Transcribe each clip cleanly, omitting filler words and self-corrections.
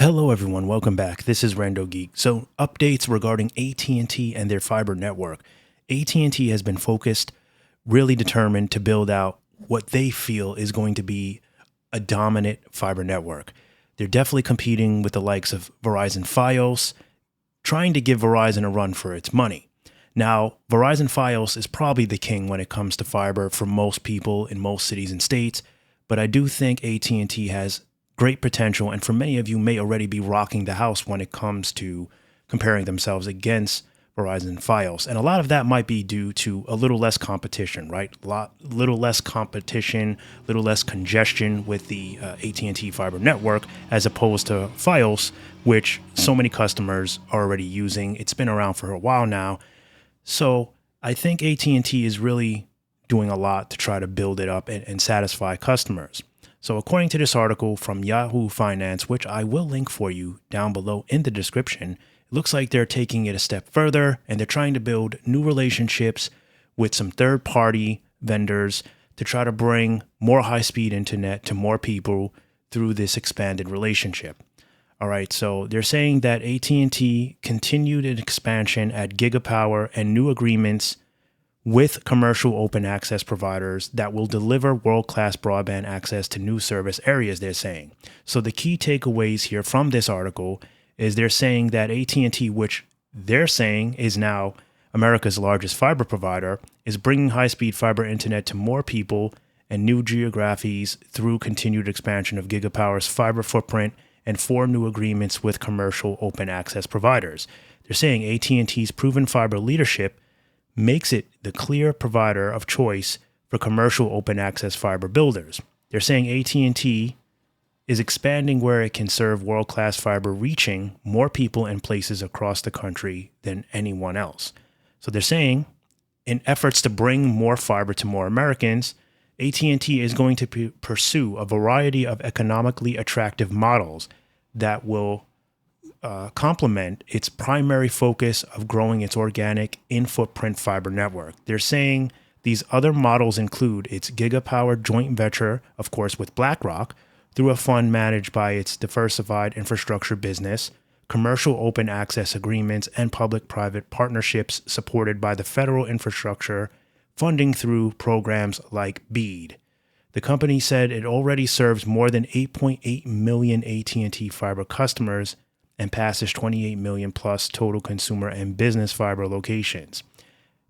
Hello everyone, welcome back. This is RandoGEEK. So, updates regarding AT&T and their fiber network. AT&T has been focused, really determined to build out what they feel is going to be a dominant fiber network. They're definitely competing with the likes of Verizon Fios, trying to give Verizon a run for its money. Now, Verizon Fios is probably the king when it comes to fiber for most people in most cities and states, but I do think AT&T has great potential, and for many of you may already be rocking the house when it comes to comparing themselves against Verizon Fios. And a lot of that might be due to a little less competition, right? Little less competition, little less congestion with the AT&T fiber network as opposed to Fios, which so many customers are already using. It's been around for a while now. So I think AT&T is really doing a lot to try to build it up and satisfy customers. So according to this article from Yahoo Finance, which I will link for you down below in the description, it looks like they're taking it a step further and they're trying to build new relationships with some third-party vendors to try to bring more high-speed internet to more people through this expanded relationship. All right, so they're saying that AT&T continued an expansion at Gigapower and new agreements with commercial open access providers that will deliver world-class broadband access to new service areas, they're saying. So the key takeaways here from this article is they're saying that AT&T, which they're saying is now America's largest fiber provider, is bringing high-speed fiber internet to more people and new geographies through continued expansion of Gigapower's fiber footprint and 4 new agreements with commercial open access providers. They're saying AT&T's proven fiber leadership makes it the clear provider of choice for commercial open access fiber builders. They're saying AT&T is expanding where it can serve world-class fiber, reaching more people and places across the country than anyone else. So they're saying in efforts to bring more fiber to more Americans, AT&T is going to pursue a variety of economically attractive models that will complement its primary focus of growing its organic in-footprint fiber network. They're saying these other models include its Gigapower joint venture, of course, with BlackRock, through a fund managed by its diversified infrastructure business, commercial open access agreements, and public-private partnerships supported by the federal infrastructure funding through programs like BEAD. The company said it already serves more than 8.8 million AT&T fiber customers and passes 28 million plus total consumer and business fiber locations.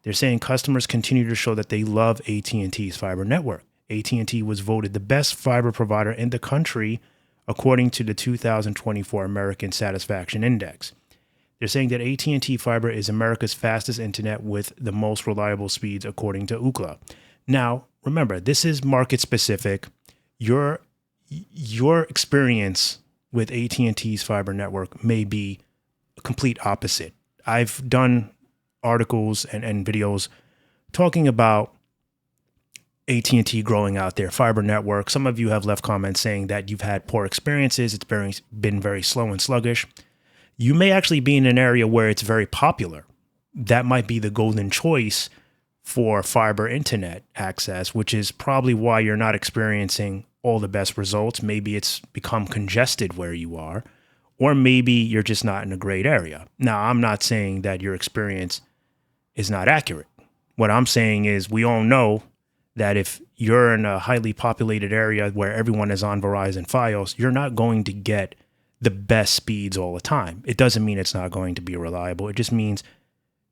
They're saying customers continue to show that they love AT&T's fiber network. AT&T was voted the best fiber provider in the country according to the 2024 American Satisfaction Index. They're saying that AT&T fiber is America's fastest internet with the most reliable speeds according to Ookla. Now, remember, this is market specific. Your experience with AT&T's fiber network may be a complete opposite. I've done articles and videos talking about AT&T growing out their fiber network. Some of you have left comments saying that you've had poor experiences. It's been very slow and sluggish. You may actually be in an area where it's very popular. That might be the golden choice for fiber internet access, which is probably why you're not experiencing all the best results. Maybe it's become congested where you are, or maybe you're just not in a great area. Now, I'm not saying that your experience is not accurate. What I'm saying is we all know that if you're in a highly populated area where everyone is on Verizon Fios, you're not going to get the best speeds all the time. It doesn't mean it's not going to be reliable. It just means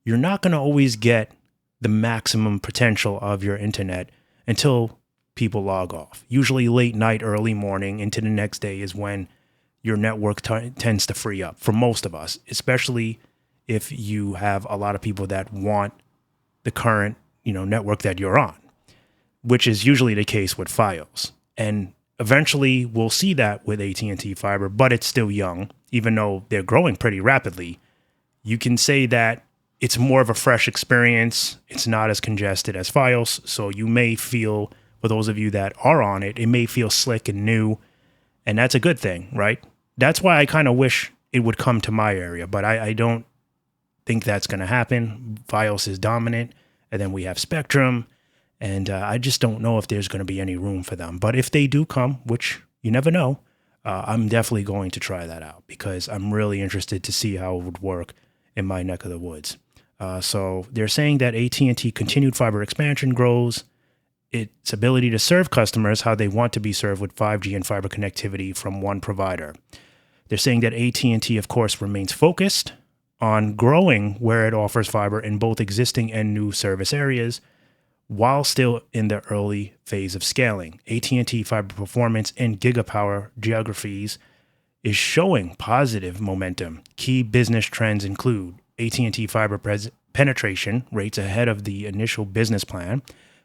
you're not going to always get the maximum potential of your internet until people log off. Usually late night, early morning into the next day is when your network tends to free up for most of us, especially if you have a lot of people that want the current, network that you're on, which is usually the case with Fios. And eventually we'll see that with AT&T fiber, but it's still young, even though they're growing pretty rapidly. You can say that it's more of a fresh experience. It's not as congested as Fios. So you may feel, for those of you that are on it, it may feel slick and new. And that's a good thing, right? That's why I kind of wish it would come to my area, but I don't think that's going to happen. Fios is dominant. And then we have Spectrum. And I just don't know if there's going to be any room for them. But if they do come, which you never know, I'm definitely going to try that out because I'm really interested to see how it would work in my neck of the woods. So they're saying that AT&T continued fiber expansion grows its ability to serve customers how they want to be served with 5G and fiber connectivity from one provider. They're saying that AT&T, of course, remains focused on growing where it offers fiber in both existing and new service areas, while still in the early phase of scaling. AT&T fiber performance in gigapower geographies is showing positive momentum. Key business trends include AT&T fiber penetration rates ahead of the initial business plan,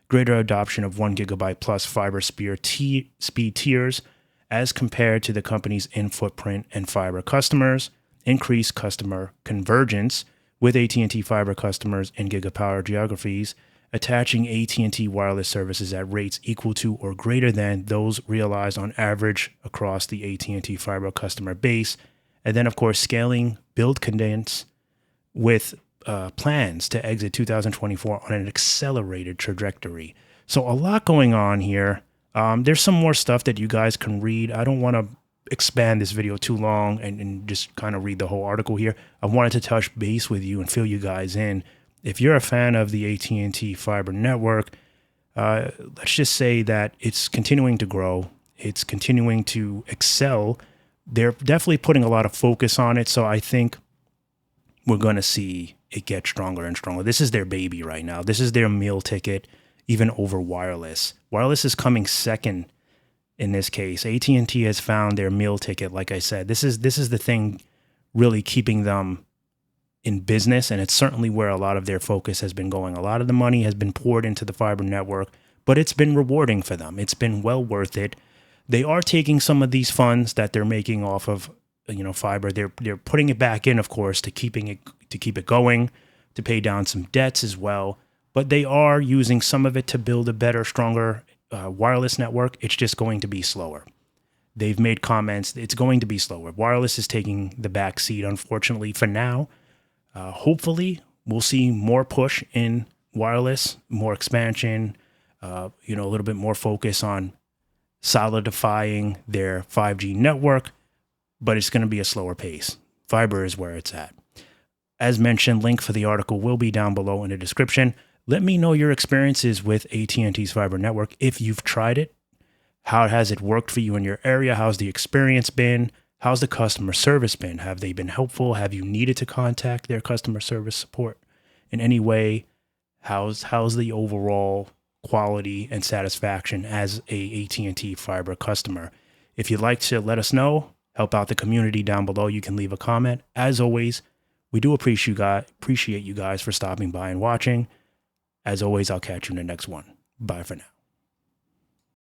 greater adoption of 1 gigabyte plus fiber speed tiers as compared to the company's in-footprint and fiber customers, increased customer convergence with AT&T fiber customers in gigapower geographies, attaching AT&T wireless services at rates equal to or greater than those realized on average across the AT&T fiber customer base, and then, of course, scaling build cadence with plans to exit 2024 on an accelerated trajectory. So a lot going on here. There's some more stuff that you guys can read. I don't want to expand this video too long and just kind of read the whole article here. I wanted to touch base with you and fill you guys in. If you're a fan of the AT&T fiber network, let's just say that it's continuing to grow. It's continuing to excel. They're definitely putting a lot of focus on it. So I think we're going to see it get stronger and stronger. This is their baby right now. This is their meal ticket, even over wireless. Wireless is coming second in this case. AT&T has found their meal ticket. Like I said, this is the thing really keeping them in business, and it's certainly where a lot of their focus has been going. A lot of the money has been poured into the fiber network, but it's been rewarding for them. It's been well worth it. They are taking some of these funds that they're making off of fiber. They're putting it back in, of course, to keep it going, to pay down some debts as well. But they are using some of it to build a better, stronger wireless network. It's just going to be slower. They've made comments. It's going to be slower. Wireless is taking the back seat, unfortunately, for now. Hopefully, we'll see more push in wireless, more expansion, a little bit more focus on solidifying their 5G network, but it's going to be a slower pace. Fiber is where it's at. As mentioned, link for the article will be down below in the description. Let me know your experiences with AT&T's fiber network. If you've tried it, how has it worked for you in your area? How's the experience been? How's the customer service been? Have they been helpful? Have you needed to contact their customer service support in any way? How's the overall quality and satisfaction as a AT&T fiber customer? If you'd like to let us know, help out the community down below, you can leave a comment. As always, we do appreciate you guys for stopping by and watching. As always, I'll catch you in the next one. Bye for now.